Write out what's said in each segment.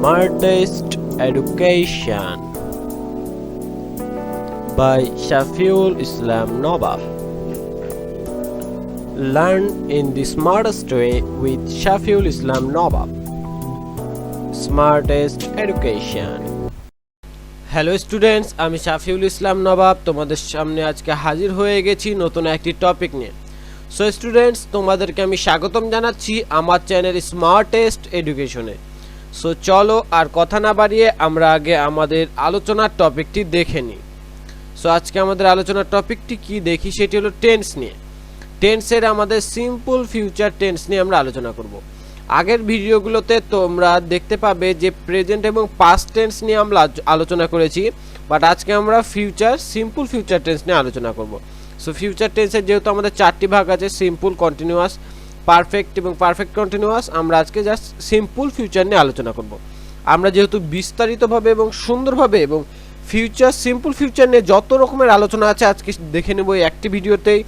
Smartest Education by Shafiul Islam Nawab. Learn in the smartest way with Shafiul Islam Nawab. Smartest Education. Hello students, আমি শাফিউল ইসলাম নবাব তোমাদের সামনে আজকে হাজির হয়ে গেছি নতুন একটি টপিক নিয়ে। সো স্টুডেন্টস, তোমাদেরকে আমি স্বাগতম জানাচ্ছি আমার চ্যানেল স্মার্টেস্ট এডুকেশনে। সো চলো আর কথা না বাড়িয়ে আমরা আগে আমাদের আলোচনার টপিকটি দেখে নিই। সো আজকে আমাদের আলোচনার টপিকটি কি দেখি, সেটি হলো টেন্স নিয়ে। টেন্সের আমাদের সিম্পল ফিউচার টেন্স নিয়ে আমরা আলোচনা করব। আগের ভিডিওগুলোতে তোমরা দেখতে পাবে যে প্রেজেন্ট এবং পাস্ট টেন্স নিয়ে আমরা আলোচনা করেছি, বাট আজকে আমরা সিম্পল ফিউচার টেন্স নিয়ে আলোচনা করব। সো ফিউচার টেন্সের যেহেতু আমাদের চারটি ভাগ আছে, সিম্পল, কন্টিনিউয়াস, পারফেক্ট এবং পারফেক্ট কন্টিনিউয়াস, আমরা আজকে জাস্ট সিম্পল ফিউচার নিয়ে আলোচনা করব। আমরা যেহেতু বিস্তারিতভাবে এবং সুন্দরভাবে এবং সিম্পল ফিউচার নিয়ে যত রকমের আলোচনা আছে আজকে দেখে নেব এই একটি ভিডিওতেই।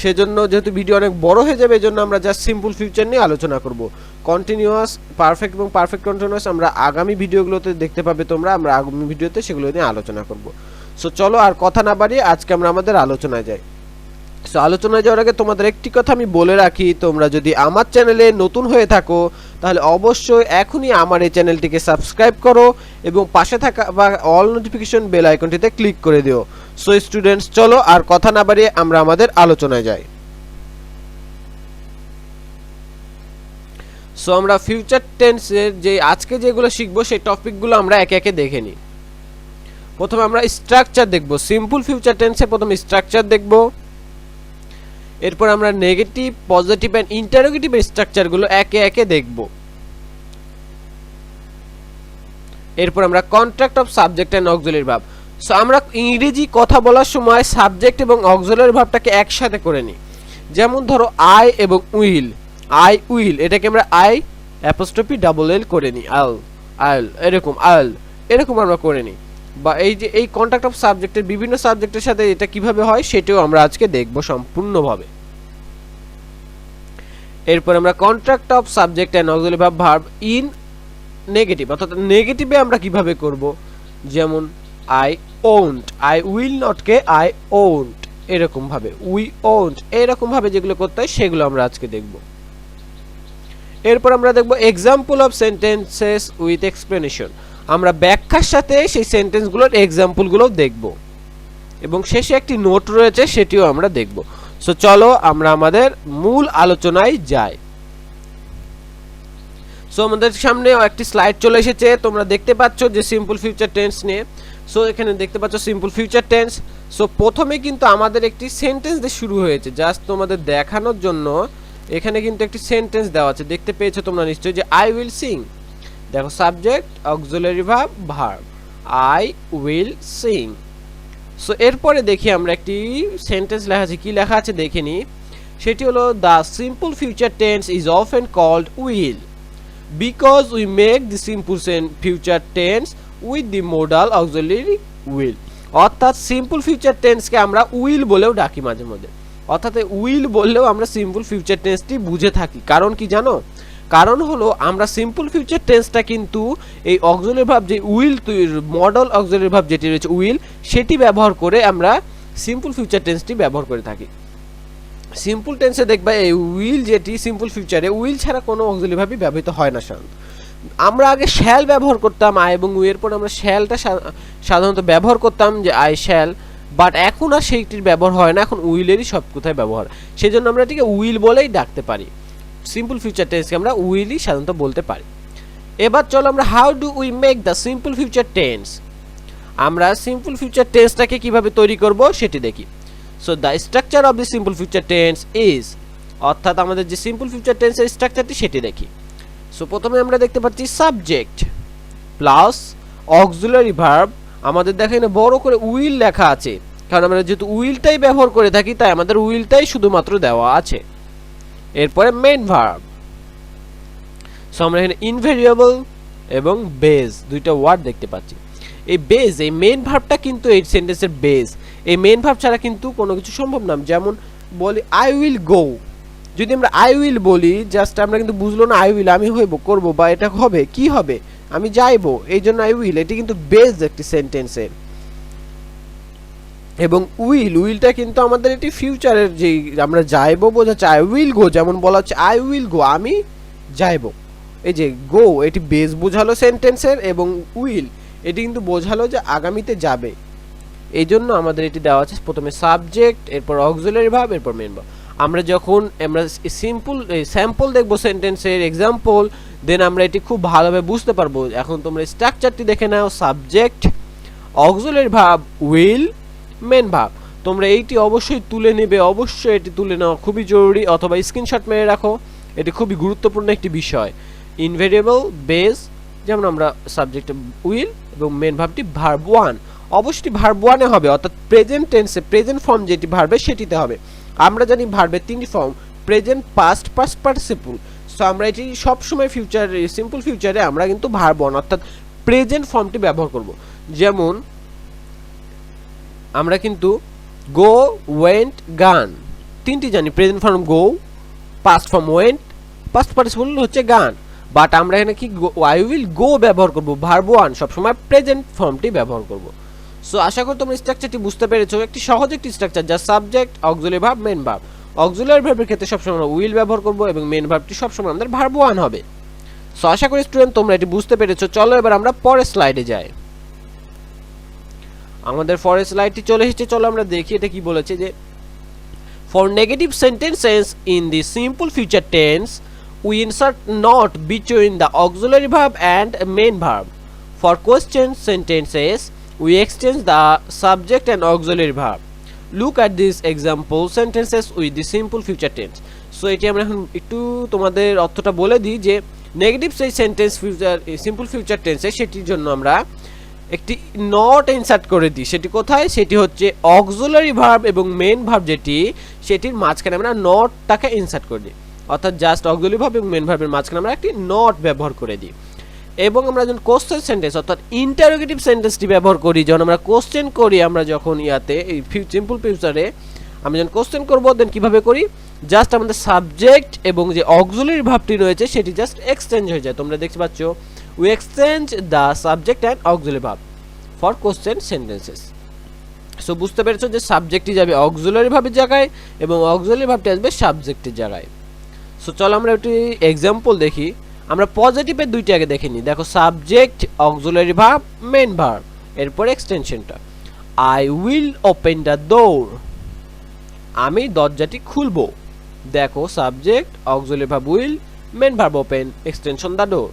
সেজন্য যেহেতু ভিডিও অনেক বড় হয়ে যাবে, এজন্য আমরা জাস্ট সিম্পল ফিউচার নিয়ে আলোচনা করব। কন্টিনিউয়াস, পারফেক্ট এবং পারফেক্ট কন্টিনিউয়াস আমরা আগামী ভিডিওগুলোতে দেখতে পাবে তোমরা, আমরা আগামী ভিডিওতে সেগুলো নিয়ে আলোচনা করব। সো চলো আর কথা না বাড়িয়ে আজকে আমরা আমাদের আলোচনায় যাই। সো আলোচনায় যাওয়ার আগে তোমাদের একটি কথা আমি বলে রাখি, তোমরা যদি আমার চ্যানেলে নতুন হয়ে থাকো তাহলে অবশ্যই এখনই আমার এই চ্যানেলটিকে সাবস্ক্রাইব করো এবং পাশে থাকা বা অল নোটিফিকেশন বেল আইকনটিতে ক্লিক করে দিও। সো স্টুডেন্টস, চলো আর কথা না বাড়িয়ে আমরা আমাদের আলোচনায় যাই। সো আমরা ফিউচার টেন্সের যে আজকে যেগুলো শিখবো সেই টপিকগুলো আমরা একে একে দেখে নিই। প্রথমে আমরা স্ট্রাকচার দেখব। সিম্পল ফিউচার টেন্সে প্রথমে স্ট্রাকচার দেখব, এরপর আমরা নেগেটিভ, পজিটিভ এন্ড ইন্টারোগেটিভ স্ট্রাকচারগুলো একে একে দেখব। এরপর আমরা contract of subject and auxiliary verb. So আমরা ইংরেজি কথা বলার সময় সাবজেক্ট এবং অক্সিলারি ভার্বটাকে একসাথে করে নিই। যেমন ধরো আই এবং উইল, আই উইল, এটাকে আমরা আই অ্যাপোস্ট্রফি ডাবল এল করে নিই, আল এরকম আমরা করে নিই। বা এই যে এই কন্ট্রাক্ট অফ সাবজেক্টের বিভিন্ন সাবজেক্টের সাথে এটা কিভাবে হয় সেটাও আমরা আজকে দেখব সম্পূর্ণভাবে। এরপর আমরা contract of subject and auxiliary verb in negative, অর্থাৎ নেগেটিভে আমরা কিভাবে করব। যেমন I won't, I will not কে আই ওন্ট, এরকম ভাবে উই ওন্ট, এরকম ভাবে যেগুলো করতে হয় সেগুলো আমরা আজকে দেখব। এরপর আমরা দেখব example of sentences with explanation. আমরা ব্যাখ্যার সাথে সেই সেন্টেন্সগুলোর এক্সাম্পলগুলো দেখব এবং শেষে একটি নোট রয়েছে সেটিও আমরা দেখব। সো চলো আমরা আমাদের মূল আলোচনায় যাই। সো আমাদের সামনে একটি স্লাইড চলে এসেছে, তোমরা দেখতে পাচ্ছ যে সিম্পল ফিউচার টেন্স নিয়ে। সো এখানে দেখতে পাচ্ছ সিম্পল ফিউচার টেন্স। সো প্রথমে কিন্তু আমাদের একটি সেন্টেন্স দিয়ে শুরু হয়েছে, জাস্ট তোমাদের দেখানোর জন্য। এখানে কিন্তু একটি সেন্টেন্স দেওয়া আছে, দেখতে পেয়েছো তোমরা নিশ্চয়ই, যে আই উইল সিং। দেখো subject, auxiliary verb, verb, I will sing. So এরপরে দেখি আমরা একটি সেন্টেন্স লেখা আছে, কি লেখা আছে দেখে নিই। সেটি হলো the simple future tense is often called will because we make the simple future tense with the modal auxiliary will. অর্থাৎ সিম্পল ফিউচার টেন্সকে আমরা উইল বলেও ডাকি মাঝে মধ্যে, অর্থাৎ উইল বললেও আমরা সিম্পল ফিউচার টেন্সটি বুঝে থাকি। কারণ কি জানো? কারণ হলো আমরা সিম্পল ফিউচার টেন্সটা কিন্তু এই অক্সিলারি ভার্ব, যে উইল, মডেল অক্সিলারি ভার্ব যেটি রয়েছে উইল, সেটি ব্যবহার করে আমরা সিম্পল ফিউচার টেন্সটি ব্যবহার করে থাকি। সিম্পল টেন্সে দেখবা এই উইল, যেটি সিম্পল ফিউচারে উইল ছাড়া কোনো অক্সিলারি ভার্বই ব্যবহৃত হয় না সাধারণত। আমরা আগে শ্যাল ব্যবহার করতাম আই এবং উইয়ের পর আমরা শ্যালটা সাধারণত ব্যবহার করতাম, যে আই শ্যাল, বাট এখন আর সেইটির ব্যবহার হয় না, এখন উইলেরই সব কোথায় ব্যবহার। সেই জন্য আমরা এটিকে উইল বলেই ডাকতে পারি। সিম্পল ফিউচার টেন্সকে আমরা উইলই সাধারণত বলতে পারি। এবার চলো আমরা how do we make the simple future tense, আমরা সিম্পল ফিউচার টেন্সটাকে কিভাবে তৈরি করব সেটি দেখি। So the structure of the simple future tense is, অর্থাৎ আমাদের যে সিম্পল ফিউচার টেন্সের স্ট্রাকচারটি সেটি দেখি। সো প্রথমে আমরা দেখতে পাচ্ছি সাবজেক্ট প্লাস অক্সিলারি ভার্ব। আমাদের দেখো এখানে বড় করে উইল লেখা আছে, কারণ আমরা যেহেতু উইলটাই ব্যবহার করে থাকি তাই আমাদের উইলটাই শুধুমাত্র দেওয়া আছে। এরপরে মেইন ভার্ব। সো আমরা এখানে ইনভেরিয়েবল এবং বেস দুইটা ওয়ার্ড দেখতে পাচ্ছি। এই বেস, এই মেইন ভার্বটা কিন্তু এই সেন্টেন্সের বেস। এই মেইন ভার্ব ছাড়া কিন্তু কোনো কিছু সম্ভব না। যেমন বলি আই উইল গো, যদি আমরা আই উইল বলি, জাস্ট আমরা কিন্তু বুঝলো না আই উইল আমি করব বা এটা হবে, কি হবে, আমি যাইবো, এই জন্য আই উইল, এটি কিন্তু বেস একটি সেন্টেন্সের। এবং উইলটা কিন্তু আমাদের এটি ফিউচারের যে আমরা যাইবো বোঝাচ্ছে, আই উইল গো, যেমন বলা হচ্ছে আই উইল গো, আমি যাইবো। এই যে গো এটি বেস বোঝালো সেন্টেন্সের, এবং উইল এটি কিন্তু বোঝালো যে আগামীতে যাবে। এই জন্য আমাদের এটি দেওয়া আছে প্রথমে সাবজেক্ট, এরপর অক্সিলারি ভার্ব, এরপর মেন ভার্ব। আমরা যখন স্যাম্পল দেখবো সেন্টেন্সের এক্সাম্পল, দেন আমরা এটি খুব ভালোভাবে বুঝতে পারবো। এখন তোমরা স্ট্রাকচারটি দেখে নাও, subject, auxiliary verb, will, main verb. তোমরা এইটি অবশ্যই তুলে নেবে, অবশ্যই এটি তুলে নেওয়া খুবই জরুরি, অথবা স্ক্রিনশট মেরে রাখো, এটি খুবই গুরুত্বপূর্ণ একটি বিষয়। ইনভেরিয়েবল, বেস, যেমন আমরা সাবজেক্ট উইল এবং মেন ভার্বটি ভার্ব ওয়ান, অবশ্যই ভার্ব ওয়ানে হবে, অর্থাৎ প্রেজেন্ট টেন্সে প্রেজেন্ট ফর্ম যেটি ভার্বের সেটিতে হবে। আমরা জানি ভার্বের তিনটি form, present, past, past participle. So আমরা এটি সবসময় ফিউচার, সিম্পল ফিউচারে আমরা কিন্তু ভার্ব ওয়ান অর্থাৎ প্রেজেন্ট ফর্মটি ব্যবহার করব। যেমন আমরা কিন্তু গো, ওয়েন্ট, গান তিনটি জানি, প্রেজেন্ট ফর্ম গো, past form went, past participle হচ্ছে গান। বাট আমরা এখানে কি আই উইল গো ব্যবহার করব, ভার্ব ওয়ান সবসময় প্রেজেন্ট ফর্মটি ব্যবহার করব। সো আশা করি তোমরা স্ট্রাকচারটি বুঝতে পেরেছো, একটি সহজ একটি স্ট্রাকচার, যা subject, auxiliary verb, main verb. Auxiliary ভার্বের ক্ষেত্রে সবসময় আমরা উইল ব্যবহার করব, এবং মেন ভার্বটি সবসময় আমাদের ভার্ব ওয়ান হবে। সো আশা করি স্টুডেন্ট তোমরা এটি বুঝতে পেরেছো। চলো এবার আমরা পরের স্লাইডে যাই। আমাদের পরের স্লাইডটি চলে এসেছে, চলো আমরা দেখি এটা কি বলেছে। যে for negative sentences in the simple future tense we insert not between the auxiliary verb and main verb. For question sentences we exchange the subject and auxiliary verb. Look at these example sentences with the simple future tense. So এটি আমরা এখন একটু তোমাদের অর্থটা বলে দিই যে negative সেই সেন্টেন্স ফিউচার সিম্পল ফিউচার টেন্সে সেটির জন্য আমরা একটি নট ইনসার্ট করে দিই। সেটি কোথায়? সেটি হচ্ছে অক্সিলারি ভার্ব এবং মেন ভার্ব যেটি, সেটির মাঝখানে আমরা নটটাকে ইনসার্ট করে দিই, অর্থাৎ জাস্ট অক্সিলারি ভার্ব এবং মেন ভার্বের মাঝখানে আমরা একটি নট ব্যবহার করে দিই। এবং আমরা যখন কোশ্চেন সেন্টেন্স অর্থাৎ ইন্টারোগেটিভ সেন্টেন্সটি ব্যবহার করি, যখন আমরা কোশ্চেন করি, আমরা যখন ইয়াতে এই সিম্পল ফিউচারে আমরা যখন কোশ্চেন করবো, দেন কীভাবে করি, জাস্ট আমাদের সাবজেক্ট এবং যে অক্সিলারি ভার্বটি রয়েছে সেটি জাস্ট এক্সচেঞ্জ হয়ে যায়। তোমরা দেখতে পাচ্ছ, we exchange the subject and auxiliary verb for question sentences. So বুঝতে পেরেছো যে সাবজেক্টটি যাবে অক্সিলারি ভার্বের জায়গায় এবং অক্সিলারি ভার্বটি আসবে সাবজেক্টের জায়গায়। সো চলো আমরা একটি এক্সাম্পল দেখি। আমরা পজিটিভের দুইটি আগে দেখে নিই। দেখো, subject, auxiliary verb, main verb, এরপর এক্সটেনশনটা I will open the door, আমি দরজাটি খুলবো। দেখো, subject, auxiliary verb will, main verb open, extension the door.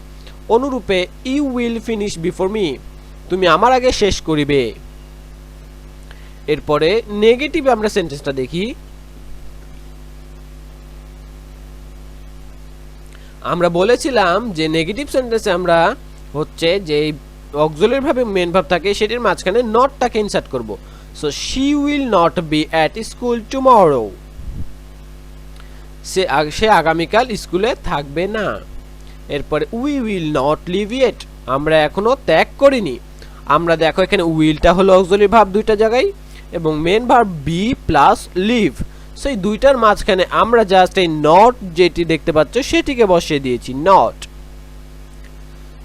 অনুরূপে you will finish before me, তুমি আমার আগে শেষ করিবে। এরপরে নেগেটিভে আমরা সেন্টেন্সটা দেখি। আমরা বলেছিলাম যে নেগেটিভ সেন্টেন্সে আমরা হচ্ছে যে অক্সিলারি ভার্ব এবং মেন ভার্ব থাকে সেটির মাঝখানে নটটাকে ইনসার্ট করব। So she will not be at school tomorrow, সে আগামীকাল স্কুলে থাকবে না। এরপরে we will not leave yet, আমরা এখনো ত্যাগ করিনি। আমরা দেখো এখানে উইলটা হলো অক্সিলারি ভার্ব দুইটা জায়গায়, এবং main verb be plus live, সেই দুইটার মাঝখানে আমরা জাস্ট এই নট যেটি দেখতে পাচ্ছ সেটিকে বসিয়ে দিয়েছি, নট।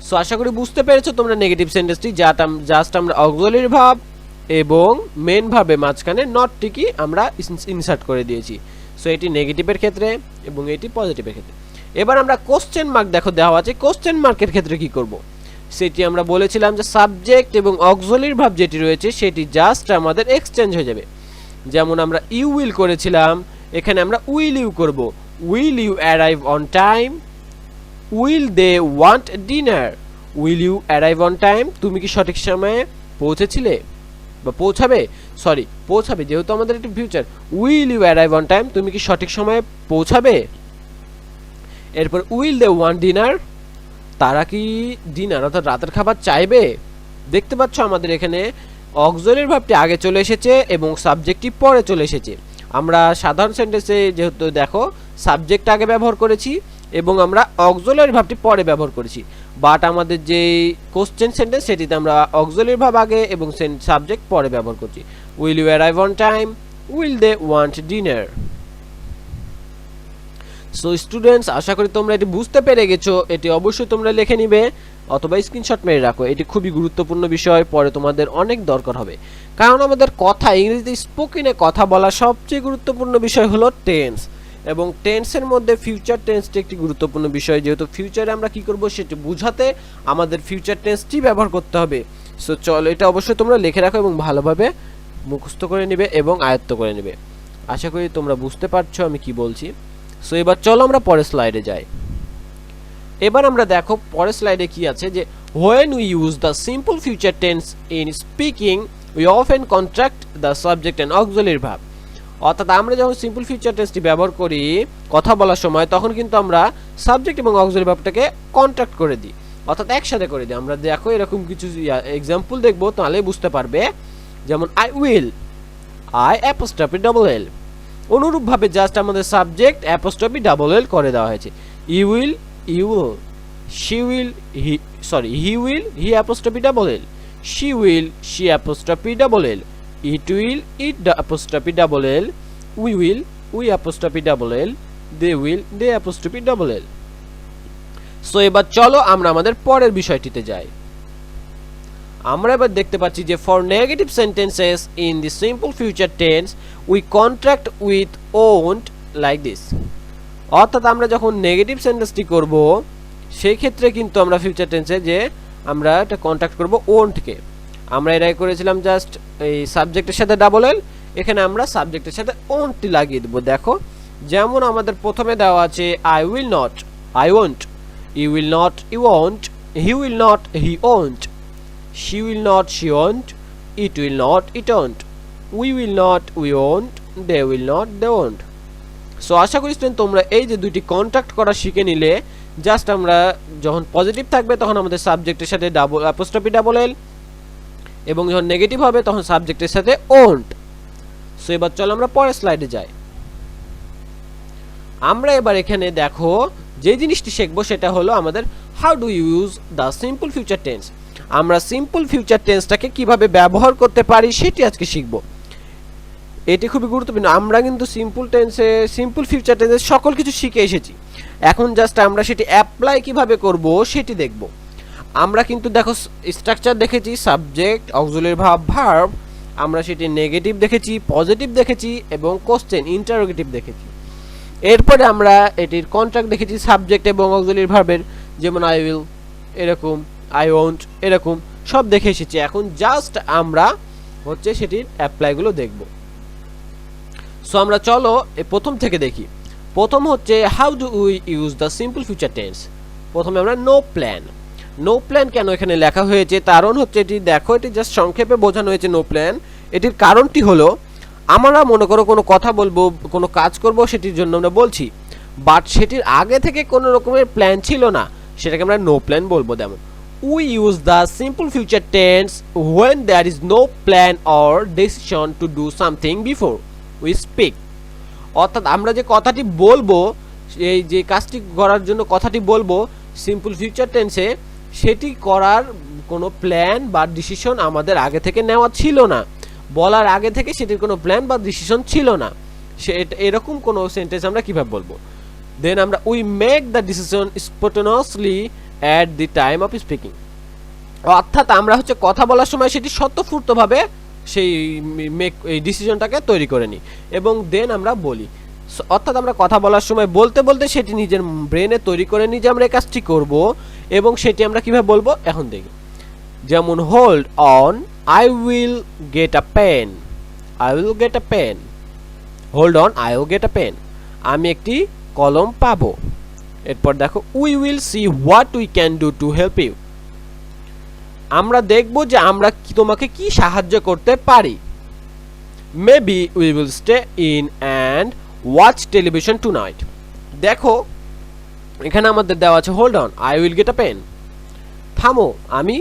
সো আশা করি বুঝতে পেরেছো তোমরা নেগেটিভ সেন্টেন্সটি, জাস্ট আমরা অক্সিলারি ভার্ব এবং মেন ভার্বের মাঝখানে নটটিকে আমরা ইনসার্ট করে দিয়েছি। সো এটি নেগেটিভের ক্ষেত্রে এবং এটি পজিটিভের ক্ষেত্রে। এবার আমরা কোশ্চেন মার্ক দেখো দেওয়া আছে, কোশ্চেন মার্কের ক্ষেত্রে কি করব? সেটি আমরা বলেছিলাম যে সাবজেক্ট এবং অক্সিলারি ভার্ব যেটি রয়েছে সেটি জাস্ট আমাদের এক্সচেঞ্জ হয়ে যাবে। যেমন আমরা ইউ উইল করেছিলাম, এখানে আমরা উইল ইউ করব। Will you arrive on time, will they want dinner, will you arrive on time, তুমি কি সঠিক সময়ে পৌঁছেছিলে বা পৌঁছাবে, পৌঁছাবে, যেহেতু আমাদের একটি future. Will you arrive on time, তুমি কি সঠিক সময়ে পৌঁছাবে। এরপর উইল দে ওয়ান্ট ডিনার, তারা কি ডিনার অর্থাৎ রাতের খাবার চাইবে। দেখতে পাচ্ছ আমাদের এখানে অক্সিলারি ভার্বটি আগে চলে এসেছে এবং সাবজেক্টটি পরে চলে এসেছে। আমরা সাধারণ সেন্টেন্সে যেহেতু দেখো সাবজেক্ট আগে ব্যবহার করেছি এবং আমরা অক্সিলারি ভার্বটি পরে ব্যবহার করেছি, বাট আমাদের যে কোশ্চেন সেন্টেন্স সেটিতে আমরা অক্সিলারি ভার্ব আগে এবং সাবজেক্ট পরে ব্যবহার করছি। Will you arrive on time, will they want dinner. So students, আশা করি তোমরা এটি বুঝতে পেরে গেছো। এটি অবশ্যই তোমরা লিখে নিবে অথবা স্ক্রিনশট মেরে রাখো। এটি খুবই গুরুত্বপূর্ণ বিষয়, পরে তোমাদের অনেক দরকার হবে। কারণ আমাদের কথা, ইংরেজিতে স্পোকেনে কথা বলা সবচেয়ে গুরুত্বপূর্ণ বিষয় হলো টেন্স, এবং টেন্সের মধ্যে ফিউচার টেন্সটি একটি গুরুত্বপূর্ণ বিষয়। যেহেতু ফিউচারে আমরা কি করব সেটি বোঝাতে আমাদের ফিউচার টেন্সটি ব্যবহার করতে হবে। সো চলো, এটা অবশ্যই তোমরা লিখে রাখো এবং ভালোভাবে মুখস্থ করে নেবে এবং আয়ত্ত করে নেবে। আশা করি তোমরা বুঝতে পারছো আমি কি বলছি। সো এবার চলো আমরা পরের স্লাইডে যাই। এবার আমরা দেখো পরের স্লাইডে কি আছে, যে when we use the simple future tense in speaking we often contract the subject and auxiliary verb। অর্থাৎ আমরা যখন সিম্পল ফিউচার টেন্সটি ব্যবহার করি কথা বলার সময়, তখন কিন্তু আমরা সাবজেক্ট এবং অক্সিলারি ভার্বটাকে কন্ট্রাক্ট করে দিই, অর্থাৎ একসাথে করে দিই। আমরা দেখো এরকম কিছু এক্সাম্পল দেখবো, তাহলে বুঝতে পারবে। যেমন I will, I apostrophe double এল। অনুরূপভাবে জাস্ট আমাদের সাবজেক্ট অ্যাপোস্ট্রফি ডাবল এল করে দেওয়া হয়েছে। You will, you will, she will, he will, he apostrophe double L, she will, she apostrophe double L, it will, it apostrophe double l, we will, we apostrophe double l, they will, they apostrophe double l। So এবার চলো আমরা আমাদের পরের বিষয়টিতে যাই। আমরা এবার দেখতে পাচ্ছি যে for negative sentences in the simple future tense we contract with won't like this. অর্থাৎ আমরা যখন নেগেটিভ সেন্টেন্সটি করব সেই ক্ষেত্রে কিন্তু আমরা ফিউচার টেন্সে যে আমরা এটা কন্ট্রাক্ট করব ওন্টকে। আমরা এটাই করেছিলাম জাস্ট এই সাবজেক্টের সাথে ডাবল এল, এখানে আমরা সাবজেক্টের সাথে ওন্টটি লাগিয়ে দেবো। দেখো যেমন আমাদের প্রথমে দেওয়া আছে I will not, I won't, you will not, you won't, he will not, he won't, she will not, she won't, it will not, it won't, we will not, we won't, they will not, they won't. So আশা করি তোমরা এই যে দুইটি contract করা শিখে নিলে। Just আমরা যখন পজিটিভ থাকবে তখন আমাদের সাবজেক্টের সাথে ডাবল অ্যাপোস্ট্রফি ডাবল এল, এবং যখন নেগেটিভ হবে তখন সাবজেক্টের সাথে ওন্ট। সো এবার চলো আমরা পরের স্লাইডে যাই। আমরা এবার এখানে দেখো যে জিনিসটি শিখবো সেটা হলো আমাদের how do you use the simple future tense. আমরা সিম্পল ফিউচার টেন্সটাকে কিভাবে ব্যবহার করতে পারি সেটি আজকে শিখব। এটি খুবই গুরুত্বপূর্ণ। আমরা কিন্তু সিম্পল টেন্সে, সিম্পল ফিউচার টেন্সে সকল কিছু শিখে এসেছি, এখন জাস্ট আমরা সেটি অ্যাপ্লাই কিভাবে করব সেটি দেখব। আমরা কিন্তু দেখো স্ট্রাকচার দেখেছি, সাবজেক্ট, অক্সিলারি ভার্ব, ভার্ব। আমরা সেটি নেগেটিভ দেখেছি, পজিটিভ দেখেছি এবং কোশ্চেন, ইন্টারোগেটিভ দেখেছি। এরপরে আমরা এটির কন্ট্রাক্ট দেখেছি সাবজেক্ট এবং অক্সিলারি ভার্বের, যেমন আই উইল এরকম, আই ওন্ট এরকম সব দেখে এসেছি। এখন জাস্ট আমরা হচ্ছে সেটির অ্যাপ্লাইগুলো দেখব। সো আমরা চলো প্রথম থেকে দেখি। প্রথম হচ্ছে how do we use the simple future tense. প্রথমে আমরা নো প্ল্যান। নো প্ল্যান কেন এখানে লেখা হয়েছে, কারণ হচ্ছে এটি দেখো, এটি জাস্ট সংক্ষেপে বোঝানো হয়েছে নো প্ল্যান। এটির কারণটি হলো আমরা মনে করো কোনো কথা বলবো, কোনো কাজ করব, সেটির জন্য আমরা বলছি, বাট সেটির আগে থেকে কোনো রকমের প্ল্যান ছিল না, সেটাকে আমরা নো প্ল্যান বলবো। যেমন we use the simple future tense when there is no plan or decision to do something before we speak. অর্থাৎ আমরা যে কথাটি বলবো, এই যে কাজটি করার জন্য কথাটি বলবো সিম্পল ফিউচার টেন্সে, সেটি করার কোনো প্ল্যান বা ডিসিশন আমাদের আগে থেকে নেওয়া ছিল না, বলার আগে থেকে সেটির কোনো প্ল্যান বা ডিসিশন ছিল না। এরকম কোনো সেন্টেন্স আমরা কিভাবে বলবো? দেন আমরা we make the decision spontaneously at the time of speaking. অর্থাৎ আমরা হচ্ছে কথা বলার সময় সেটি স্বতঃস্ফূর্তভাবে সেই এই ডিসিশনটাকে তৈরি করে নিই এবং দেন আমরা বলি। অর্থাৎ আমরা কথা বলার সময় বলতে বলতে সেটি নিজের ব্রেনে তৈরি করে নিই যে আমরা এই কাজটি করব, এবং সেটি আমরা কিভাবে বলবো এখন দেখি। যেমন hold on, I will get a pen, I will get a pen. Hold on, I will get a pen, আমি একটি কলম পাবো। এরপর দেখো we will see what we can do to help you, আমরা দেখব যে আমরা তোমাকে কি সাহায্য করতে পারি। Maybe we will stay in and watch television tonight. দেখো এখানে আমাদের দেওয়া আছে hold on, I will get a pen, থামো আমি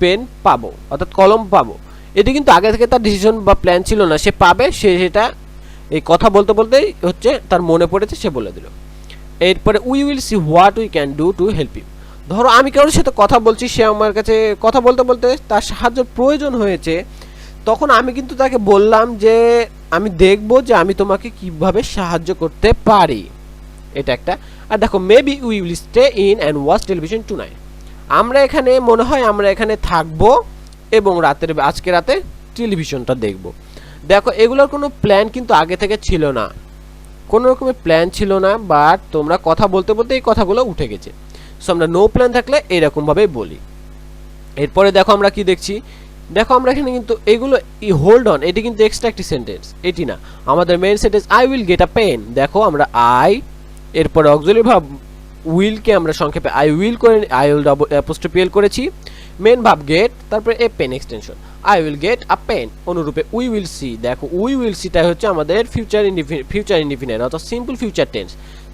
পেন পাবো, অর্থাৎ কলম পাবো। এটি কিন্তু আগে থেকে তার ডিসিশন বা প্ল্যান ছিল না, সে পাবে, সে সেটা এই কথা বলতে বলতেই হচ্ছে তার মনে পড়েছে, সে বলে দিল। এরপরে we will see what we can do to help you. ধরো আমি কারোর সাথে কথা বলছি, সে আমার কাছে কথা বলতে বলতে তার সাহায্য প্রয়োজন হয়েছে, তখন আমি কিন্তু তাকে বললাম যে আমি দেখব যে আমি তোমাকে কিভাবে সাহায্য করতে পারি। এটা একটা। আর দেখো maybe we will stay in and watch television tonight, আমরা এখানে মনে হয় আমরা এখানে থাকবো এবং আজকে রাতে টেলিভিশনটা দেখব। দেখো এগুলোর কোনো প্ল্যান কিন্তু আগে থেকে ছিল না, কোনো রকমের প্ল্যান ছিল না, বাট তোমরা কথা বলতে বলতে এই কথাগুলো উঠে গেছে। সো আমরা নো প্ল্যান থাকলে এরকমভাবেই বলি। এরপরে দেখো আমরা কি দেখছি, দেখো আমরা এখানে কিন্তু এগুলো হোল্ড অন, এটি কিন্তু এক্সট্রা একটি সেন্টেন্স, এটি না আমাদের main sentence I will get a pen. দেখো আমরা আই, এরপরে অক্সিলারি ভার্ব উইলকে আমরা সংক্ষেপে আই উইল করে I will double apostrophe L করেছি, মেন ভার্ব গেট, তারপরে a pen extension I will get a pen. অনুরূপে উই উইল সি, দেখো উই উইল সিটা হচ্ছে আমাদের ফিউচার ইনডিফিনিট অর্থাৎ simple future tense,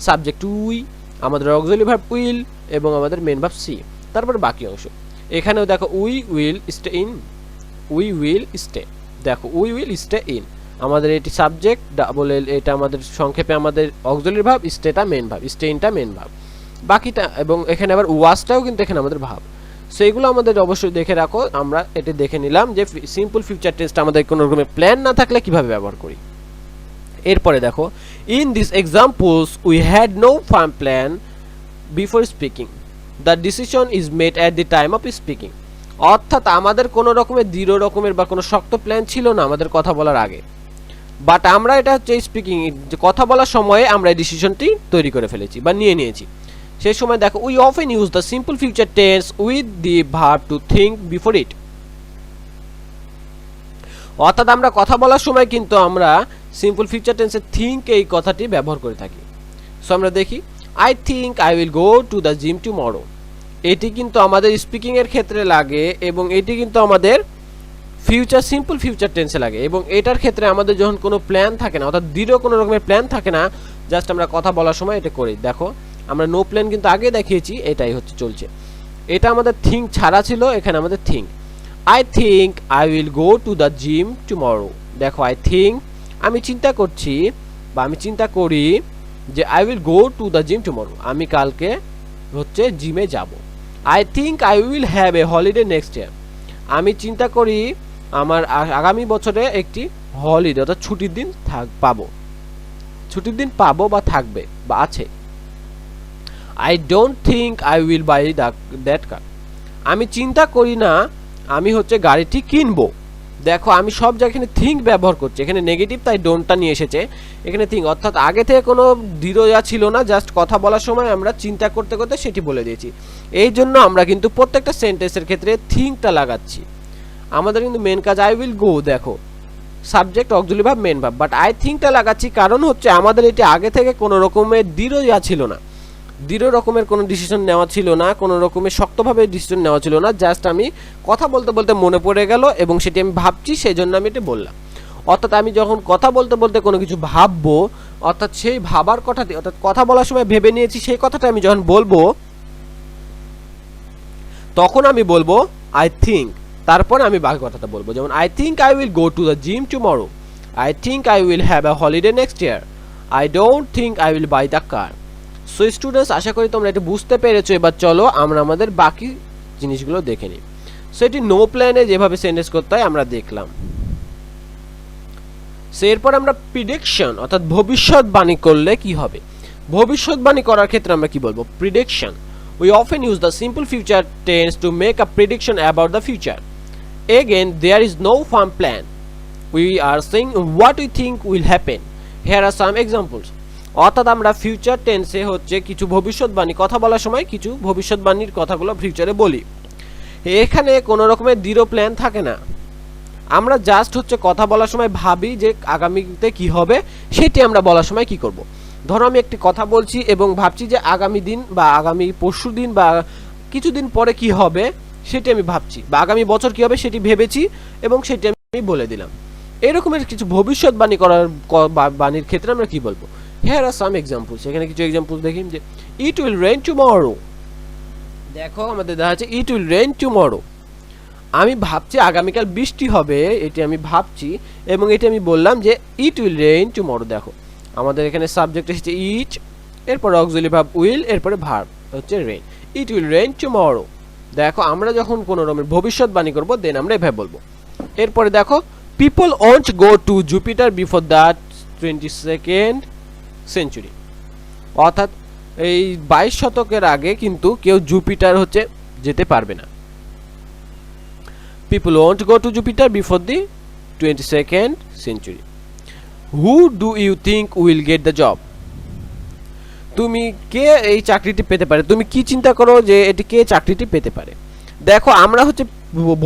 subject we, আমাদের অক্সিলারি ভার্ব উইল এবং আমাদের মেন ভার্ব সি, তারপর বাকি অংশ। এখানেও দেখো we will stay in, we will stay, দেখো উই উইল স্টে ইন আমাদের এটি সাবজেক্ট ডাবল এল, এটা আমাদের সংক্ষেপে আমাদের অক্সিলারি ভার্ব, স্টেটা মেন ভার্ব, স্টে ইনটা মেন ভার্ব, বাকিটা এবং এখানে আবার ওয়াজটাও কিন্তু এখানে আমাদের ভাব। সো এগুলো আমাদের অবশ্যই দেখে রাখো। আমরা এটা দেখে নিলাম যে সিম্পল ফিউচার টেন্সটা আমাদের কোনো রকমের প্ল্যান না থাকলে কিভাবে ব্যবহার করি। এরপরে দেখো in this examples we had no firm plan before speaking, the decision is made at the time of speaking, অর্থাৎ আমাদের কোনো রকমের দৃঢ় রকমের বা কোনো শক্ত প্ল্যান ছিল না আমাদের কথা বলার আগে, বাট আমরা এটা হচ্ছে স্পিকিং কথা বলার সময়ে আমরা এই ডিসিশনটি তৈরি করে ফেলেছি বা নিয়েছি। সেই সময় দেখো we often use the simple future tense with the verb to think before it, অর্থাৎ আমরা কথা বলার সময় কিন্তু আমরা সিম্পল ফিউচার টেন্সে থিঙ্ক এই কথাটি ব্যবহার করে থাকি। সো আমরা দেখি I think I will go to the gym tomorrow, এটি কিন্তু আমাদের স্পিকিং এর ক্ষেত্রে লাগে এবং এটি কিন্তু আমাদের ফিউচার সিম্পল ফিউচার টেন্সে লাগে এবং এটার ক্ষেত্রে আমাদের যখন কোনো প্ল্যান থাকে না, অর্থাৎ দৃঢ় কোনো রকমের প্ল্যান থাকে না, জাস্ট আমরা কথা বলার সময় এটা করি। দেখো আমরা নো প্ল্যান কিন্তু আগে দেখিয়েছি, এটাই হচ্ছে চলছে। এটা আমাদের থিঙ্ক ছাড়া ছিল, এখানে আমাদের think. I think I will go to the gym tomorrow, দেখো আই থিঙ্ক আমি চিন্তা করছি বা আমি চিন্তা করি যে I will go to the gym tomorrow, আমি কালকে হচ্ছে জিমে যাব। I think I will have a holiday next ইয়ার, আমি চিন্তা করি আমার আগামী বছরে একটি হলিডে অর্থাৎ ছুটির দিন পাবো, ছুটির দিন পাবো বা থাকবে বা আছে। I don't think I will by that কার, আমি চিন্তা করি না আমি হচ্ছে গাড়িটি কিনবো। দেখো আমি সব জায়গায় এখানে থিঙ্ক ব্যবহার করছি, এখানে নেগেটিভ তাই ডোন্টটা নিয়ে এসেছে, এখানে থিঙ্ক অর্থাৎ আগে থেকে কোনো দৃঢ় ছিল না, জাস্ট কথা বলার সময় আমরা চিন্তা করতে করতে সেটি বলে দিয়েছি। এই জন্য আমরা কিন্তু প্রত্যেকটা সেন্টেন্সের ক্ষেত্রে থিঙ্কটা লাগাচ্ছি। আমাদের কিন্তু মেন কাজ আই উইল গো, দেখো subject auxiliary verb main verb, but I থিঙ্কটা লাগাচ্ছি কারণ হচ্ছে আমাদের এটি আগে থেকে কোনো রকমের দৃঢ় ছিল না, দৃঢ় রকমের কোনো ডিসিশন নেওয়া ছিল না, কোনো রকমের শক্তভাবে ডিসিশন নেওয়া ছিল না, জাস্ট আমি কথা বলতে বলতে মনে পড়ে গেল এবং সেটি আমি ভাবছি, সেই জন্য আমি এটা বললাম। অর্থাৎ আমি যখন কথা বলতে বলতে কোনো কিছু ভাববো, অর্থাৎ সেই ভাবার কথাটি অর্থাৎ কথা বলার সময় ভেবে নিয়েছি, সেই কথাটা আমি যখন বলবো তখন আমি বলবো আই থিঙ্ক, তারপর আমি বাকি কথাটা বলবো। যেমন I think I will go to the gym tomorrow, I think I will have a holiday next year, I don't think I will buy the car. So students আশা করি তোমরা এটা বুঝতে পেরেছো। এবার চলো আমরা আমাদের বাকি জিনিসগুলো দেখে নিই। সো এটি নো প্ল্যানে যেভাবে সেন্টেন্স করতে হয় আমরা দেখলাম। সো এরপর আমরা প্রিডিকশন অর্থাৎ ভবিষ্যৎবাণী করলে কি হবে। ভবিষ্যৎবাণী করার ক্ষেত্রে আমরা কি বলবো, prediction. We often use the simple future tense to make a prediction about the future. Again, there is no firm plan. We are saying what we think will happen. Here are some examples. অর্থাৎ আমরা future টেন্সে হচ্ছে কিছু ভবিষ্যৎবাণী কথা বলার সময় কিছু ভবিষ্যৎবাণীর কথাগুলো ফিউচারে বলি। এখানে কোনো রকমের দৃঢ় প্ল্যান থাকে না, আমরা জাস্ট হচ্ছে কথা বলার সময় ভাবি যে আগামীতে কি হবে, সেটি আমরা বলার সময় কি করব। ধরো আমি একটি কথা বলছি এবং ভাবছি যে আগামী দিন বা আগামী পরশু দিন বা কিছুদিন পরে কি হবে সেটি আমি ভাবছি, বা আগামী বছর কি হবে সেটি ভেবেছি এবং সেটি আমি বলে দিলাম। এরকমের কিছু ভবিষ্যৎবাণী করার বাণীর ক্ষেত্রে আমরা কি বলবো। Here are some examples. এখানে কিছু এক্সাম্পল দেখি যে ইট উইল রেইন টুমরো, দেখো আমাদের দেখা যাচ্ছে ইট উইল রেইন টুমরো, আমি ভাবছি আগামীকাল বৃষ্টি হবে, এটি আমি ভাবছি এবং এটি আমি বললাম যে ইট উইল রেইন টুমরো। দেখো আমাদের এখানে সাবজেক্ট এসেছে ইট, এরপর অক্সিলারি ভার্ব উইল, এরপরে ভার্ব হচ্ছে rain, it will rain tomorrow. দেখো আমরা যখন কোনো রকমের ভবিষ্যৎবাণী করব দেন আমরা এভাবে বলবো। এরপরে দেখো people want go to Jupiter before the 22nd century, অর্থাৎ এই 22 শতকের আগে কিন্তু কেউ জুপিটার হচ্ছে যেতে পারবে না। People won't go to Jupiter before the 22nd century. Who do you think will get the job? তুমি কে এই চাকরিটি পেতে পারে, তুমি কি চিন্তা করো যে এটি কে চাকরিটি পেতে পারে? দেখো আমরা হচ্ছে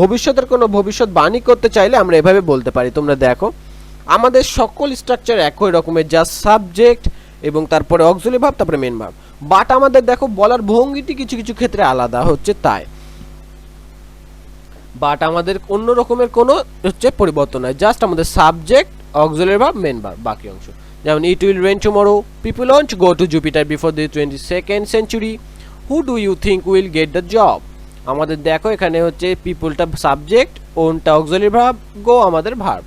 ভবিষ্যতের কোনো ভবিষ্যৎবাণী করতে চাইলে আমরা এভাবে বলতে পারি। তোমরা দেখো আমাদের সকল স্ট্রাকচার একই রকমের, জাস্ট সাবজেক্ট এবং তারপরে অক্সিলারি ভার্ব তারপরে মেন ভার্ব, বাট আমাদের দেখো বলার ভঙ্গিটি কিছু কিছু ক্ষেত্রে আলাদা হচ্ছে তাই, বাট আমাদের অন্য রকমের কোনো হচ্ছে পরিবর্তন হয়, জাস্ট আমাদের subject auxiliary verb main verb বাকি অংশ। যেমন it will rain tomorrow, people won't go to Jupiter before the 22nd century, who do you think will get the job. আমাদের দেখো এখানে হচ্ছে পিপলটা সাবজেক্ট, ওনটা অক্সিলারি ভার্ব, গো আমাদের ভার্ব,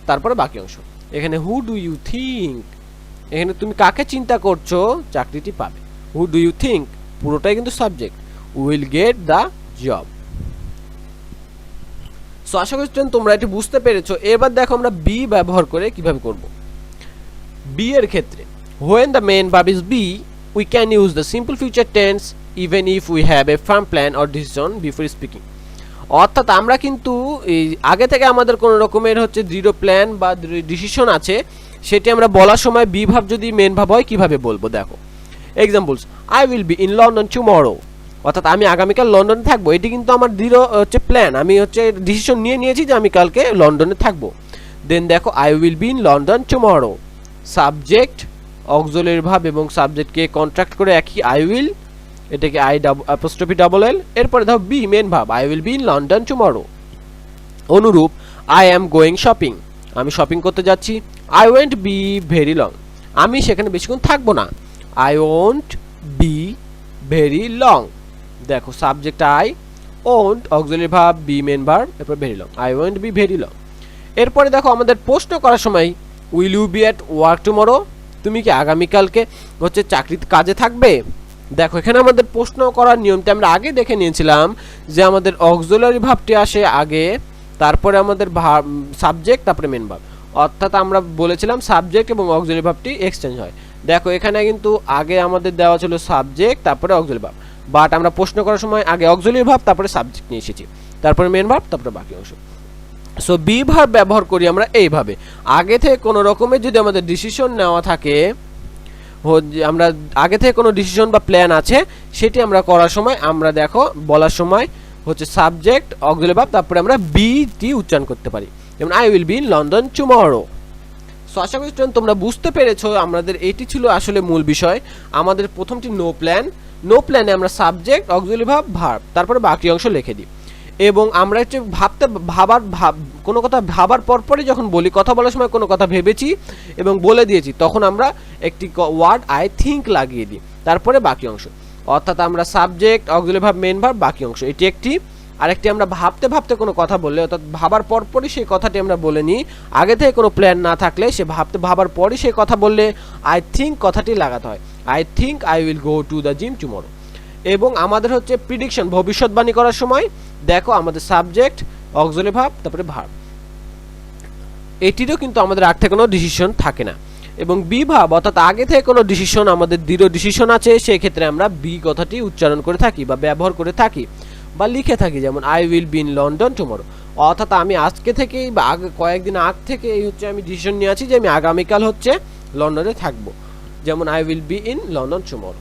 তারপরে বাকি অংশ। এখানে হু ডু ইউ থিঙ্ক, এখানে তুমি কাকে চিন্তা করছো চাকরিটি পাবে। হু ডু ইউ থিঙ্ক পুরোটাই কিন্তু subject, will get the job. So আশা করি স্টুডেন্ট তোমরা এটি বুঝতে পেরেছো। এবার দেখো আমরা বি ব্যবহার করে কিভাবে করব। বি এর ক্ষেত্রে when the main verb is be, we can use the simple future tense even if we have a firm plan or decision before speaking. অর্থাৎ আমরা কিন্তু এই আগে থেকে আমাদের কোনো রকমের হচ্ছে দৃঢ় প্ল্যান বা ডিসিশন আছে, সেটি আমরা বলার সময় বি ভার্ব যদি মেন ভার্ব হয় কিভাবে বলবো দেখো। Examples, I will be in London tomorrow, অর্থাৎ আমি আগামীকাল লন্ডনে থাকবো, এটি কিন্তু আমার দৃঢ় হচ্ছে প্ল্যান, আমি হচ্ছে ডিসিশন নিয়ে নিয়েছি যে আমি কালকে লন্ডনে থাকবো। দেন দেখো I will be in London tomorrow, subject auxiliary verb এবং সাবজেক্টকে কন্ট্রাক্ট করে একই আই উইল, এটাকে আই অ্যাপোস্ট্রফি ডাবল এল, এরপরে দাও be main verb, I will be in London tomorrow. অনুরূপ আই অ্যাম গোয়িং শপিং, আমি শপিং করতে যাচ্ছি, I won't be very long, আমি সেখানে বেশিক্ষণ থাকবো না, I won't be very long. দেখো subject I, won't auxiliary verb, be main verb, এরপর very long, I won't be very long. এরপরে দেখো আমাদের প্রশ্ন করার সময় will you be at work tomorrow, তুমি কি আগামীকালকে হচ্ছে চাকরিতে কাজে থাকবে। দেখো এখানে আমাদের প্রশ্ন করার নিয়মটা আমরা আগে দেখে নিয়েছিলাম যে আমাদের অক্সিলারি ভার্বটি আসে আগে, তারপরে আমাদের সাবজেক্ট, তারপরে মেন ভার্ব, অর্থাৎ আমরা বলেছিলাম সাবজেক্ট এবং অক্সিলারি ভার্বটি এক্সচেঞ্জ হয়। দেখো এখানে কিন্তু আগে আমাদের দেওয়া ছিল সাবজেক্ট তারপরে অক্সিলারি ভার্ব, বাট আমরা প্রশ্ন করার সময় আগে অক্সিলারি ভার্ব তারপরে সাবজেক্ট নিয়ে এসেছি, তারপরে মেন ভার্ব, তারপরে বাকি অংশ। সো বি ভার্ব ব্যবহার করি আমরা এইভাবে, আগে থেকে কোনো রকমের যদি আমাদের ডিসিশন নেওয়া থাকে, আমরা আগে থেকে কোনো ডিসিশন বা প্ল্যান আছে, সেটি আমরা করার সময় আমরা দেখো বলার সময় হচ্ছে সাবজেক্ট অক্সিলারি ভার্ব তারপরে আমরা বিটি উচ্চারণ করতে পারি, যেমন I will be in London tomorrow. So আশা করি স্টুডেন্ট তোমরা বুঝতে পেরেছো, আমাদের এটি ছিল আসলে মূল বিষয়। আমাদের প্রথমটি নো প্ল্যান, নো প্ল্যানে আমরা সাবজেক্ট অক্সিলারি ভার্ব তারপরে বাকি অংশ লিখে দিই, এবং আমরা হচ্ছে কোনো কথা ভাবার পরপরই যখন বলি, কথা বলার সময় কোনো কথা ভেবেছি এবং বলে দিয়েছি, তখন আমরা একটি ওয়ার্ড আই থিঙ্ক লাগিয়ে দিই, তারপরে বাকি অংশ, অর্থাৎ আমরা subject auxiliary verb main verb বাকি অংশ, এটি একটি। আরেকটি আমরা ভাবতে কোনো কথা বললে, অর্থাৎ ভাবার পরপরই সেই কথাটি আমরা বলে নিই, আগে থেকে কোনো প্ল্যান না থাকলে সে ভাবার পরই সেই কথা বললে আই থিঙ্ক কথাটি লাগাতে হয়, I think I will go to the gym tomorrow. এবং আমাদের হচ্ছে প্রিডিকশন ভবিষ্যৎবাণী করার সময় দেখো আমাদের সাবজেক্ট অক্সিলারি ভার্ব তারপরে ভার্ব, এটিরও কিন্তু আমাদের আগে থেকে কোনো ডিসিশন থাকে না। এবং বি ভার্ব অর্থাৎ আগে থেকে কোনো ডিসিশন, আমাদের দৃঢ় ডিসিশন আছে, সেই ক্ষেত্রে আমরা বি কথাটি উচ্চারণ করে থাকি বা ব্যবহার করে থাকি বা লিখে থাকি, যেমন I will be in London tomorrow, অর্থাৎ আমি আজকে থেকেই বা কয়েকদিন আগ থেকে হচ্ছে আমি ডিসিশন নিয়ে আছি যে আমি আগামীকাল হচ্ছে লন্ডনে থাকবো, যেমন I will be in London tomorrow.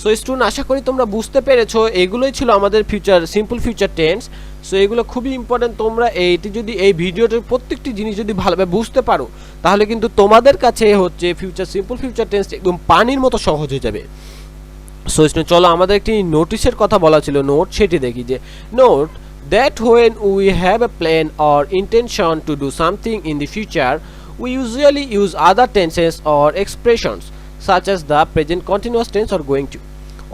So student আশা করি তোমরা বুঝতে পেরেছো, এগুলোই ছিল আমাদের future simple future tense. So এগুলো খুবই ইম্পর্টেন্ট, তোমরা এইটি যদি এই ভিডিওটার প্রত্যেকটি জিনিস যদি ভালোভাবে বুঝতে পারো, তাহলে কিন্তু তোমাদের কাছে হচ্ছে ফিউচার সিম্পল ফিউচার টেন্স একদম পানির মতো সহজ হয়ে যাবে। সো স্টুডেন্ট চলো আমাদের একটি নোটিশের কথা বলা ছিল, নোট, সেটি দেখি যে note that when we have a plan or intention to do something in the future, we usually use other tenses or expressions such as the present continuous tense or going to,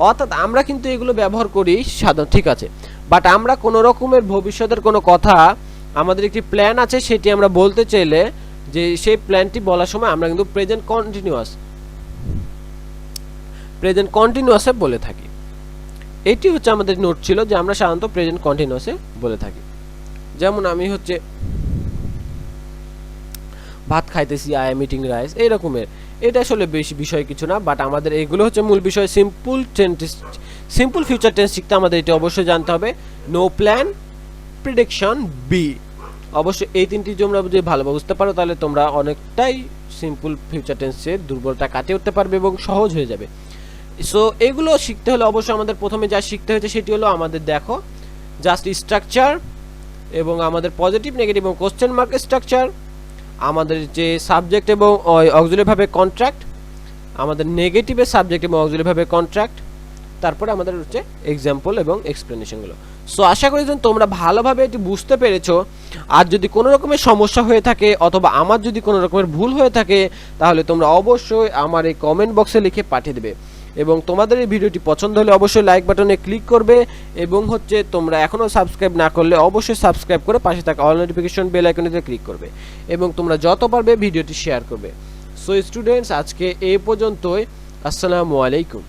অর্থাৎ আমরা কিন্তু এগুলো ব্যবহার করি সাধারণ, ঠিক আছে, but আমরা কোনো রকমের ভবিষ্যতের কোনো কথা, আমাদের একটি প্ল্যান আছে, সেটি আমরা বলতে চাইলে যে সেই প্ল্যানটি বলার সময় আমরা কিন্তু প্রেজেন্ট কন্টিনিউয়াসে বলে থাকি। এটি হচ্ছে আমাদের নোট ছিল যে আমরা সাধারণত প্রেজেন্ট কন্টিনিউয়াসে বলে থাকি। যেমন আমি হচ্ছে ভাত খাইতেছি, আই এম ইটিং রাইস, এই রকমের এটা আসলে বেশি বিষয় কিছু না, বাট আমাদের এগুলো হচ্ছে মূল বিষয়। সিম্পল ফিউচার টেন্স শিখতে আমাদের এটা অবশ্যই জানতে হবে। No plan, prediction, be. অবশ্যই এই তিনটি তোমরা যদি ভালোভাবে বুঝতে পারো তাহলে তোমরা অনেকটাই সিম্পল ফিউচার টেন্সের দুর্বলতা কাটিয়ে উঠতে পারবে এবং সহজ হয়ে যাবে। সো এগুলো শিখতে হলে অবশ্যই আমাদের প্রথমে যা শিখতে হয়েছে সেটি হলো আমাদের দেখো জাস্ট স্ট্রাকচার এবং আমাদের পজিটিভ, নেগেটিভ এবং কোশ্চেন মার্ক স্ট্রাকচার, আমাদের যে সাবজেক্ট এবং অক্সিলারি ভাবে কন্ট্রাক্ট, আমাদের নেগেটিভের সাবজেক্ট এবং অক্সিলারি ভাবে কন্ট্রাক্ট, তারপরে আমাদের হচ্ছে এক্সাম্পল এবং এক্সপ্লেনেশনগুলো। সো আশা করি যে তোমরা ভালোভাবে এটি বুঝতে পেরেছো। আর যদি কোনো রকমের সমস্যা হয়ে থাকে অথবা আমার যদি কোনো রকমের ভুল হয়ে থাকে তাহলে তোমরা অবশ্যই আমার এই কমেন্ট বক্সে লিখে পাঠিয়ে দেবে। এবং তোমাদের এই ভিডিওটি পছন্দ হলে অবশ্যই লাইক বাটনে ক্লিক করবে এবং হচ্ছে তোমরা এখনও সাবস্ক্রাইব না করলে অবশ্যই সাবস্ক্রাইব করে পাশে থাকা অল নোটিফিকেশন বেল আইকনেতে ক্লিক করবে এবং তোমরা যত পারবে ভিডিওটি শেয়ার করবে। সো স্টুডেন্টস, আজকে এই পর্যন্তই। আসসালামু আলাইকুম।